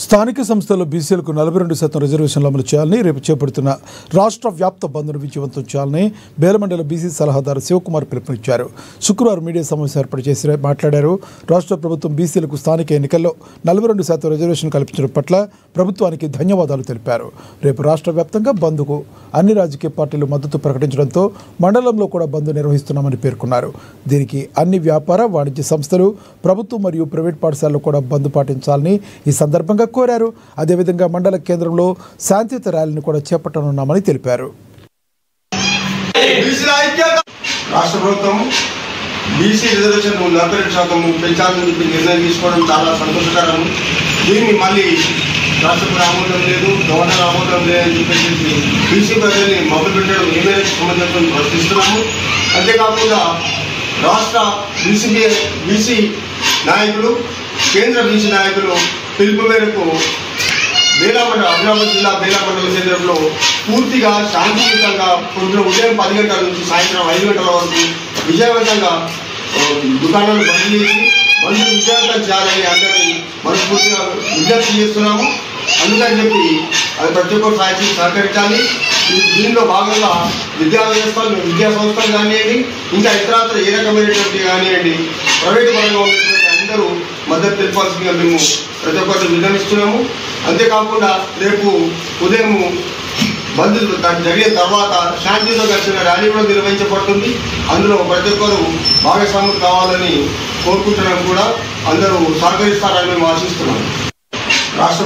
స్థానిక సంస్థల్లో బీసీలకు 42% రిజర్వేషన్లు అమలు చేయాలని రేపు చేపడుతున్న రాష్ట్ర వ్యాప్త బంద్ను విజయవంతం చేయాలని బేలమండల బీసీ సలహాదారు శివకుమార్ పిలుపునిచ్చారు. శుక్రవారం మీడియా సమావేశం ఏర్పాటు చేసి మాట్లాడారు. రాష్ట్ర ప్రభుత్వం బీసీలకు స్థానిక ఎన్నికల్లో 42% రిజర్వేషన్ కల్పించడం పట్ల ప్రభుత్వానికి ధన్యవాదాలు తెలిపారు. రేపు రాష్ట్ర వ్యాప్తంగా బంద్కు అన్ని రాజకీయ పార్టీలు మద్దతు ప్రకటించడంతో మండలంలో కూడా బంద్ నిర్వహిస్తున్నామని పేర్కొన్నారు. దీనికి అన్ని వ్యాపార వాణిజ్య సంస్థలు, ప్రభుత్వం మరియు ప్రైవేట్ పాఠశాలలు కూడా బంద్ పాటించాలని ఈ సందర్భంగా కోరారు. అదేవిధంగా మండల కేంద్రంలో శాంతియుత ర్యాలీని కూడా చేపట్టనున్నామని తెలిపారు. రాష్ట్ర ప్రభుత్వం బీసీ రిజర్వేషన్ 42% పెంచాలని చెప్పి నిర్ణయం తీసుకోవడం చాలా సంతోషకరం. దీన్ని మళ్ళీ రాష్ట్రపతి ఆమోదం లేదు, గవర్నర్ ఆమోదం లేదని చెప్పేసి బీసీ ప్రజల్ని మొదలు పెట్టడం ఏమైనా సంబంధం ప్రశ్నిస్తున్నాము. అంతేకాకుండా రాష్ట్ర బీసీ నాయకులు, కేంద్ర బీసీ నాయకులు పిలుపు మేరకు ఆదిలాబాద్ జిల్లా బేలా మండల కేంద్రంలో పూర్తిగా శాంతియుతంగా ఉదయం 10 గంటల నుంచి సాయంత్రం 5 గంటల వరకు విజయవంతంగా దుకాణాలు బంద్ చేసి బంద్ విజయవంతం చేయాలని అందరినీ మనస్ఫూర్తిగా విజ్ఞప్తి చేస్తున్నాము. అందుకని చెప్పి అది ప్రతి ఒక్కరు సహకరించాలి. దీనిలో భాగంగా విద్యా సంస్థలు కానివ్వండి, ఇంకా ఇతరత్ర ఏ రకమైనటువంటి కానివ్వండి ప్రైవేటు పరంగా ఉన్నటువంటి అందరూ మద్దతు తెలిపాల్సిందిగా మేము ప్రతి ఒక్కరిని విన్నవిస్తున్నాము. అంతేకాకుండా రేపు ఉదయం బంద్ జరిగిన తర్వాత శాంతియుతంగా కలిసిన ర్యాలీ కూడా నిర్వహించబడుతుంది. అందులో ప్రతి ఒక్కరు భాగస్వాములు కావాలని కోరుకుంటున్నాం. కూడా అందరూ సహకరిస్తారని మేము ఆశిస్తున్నాం. రాష్ట్ర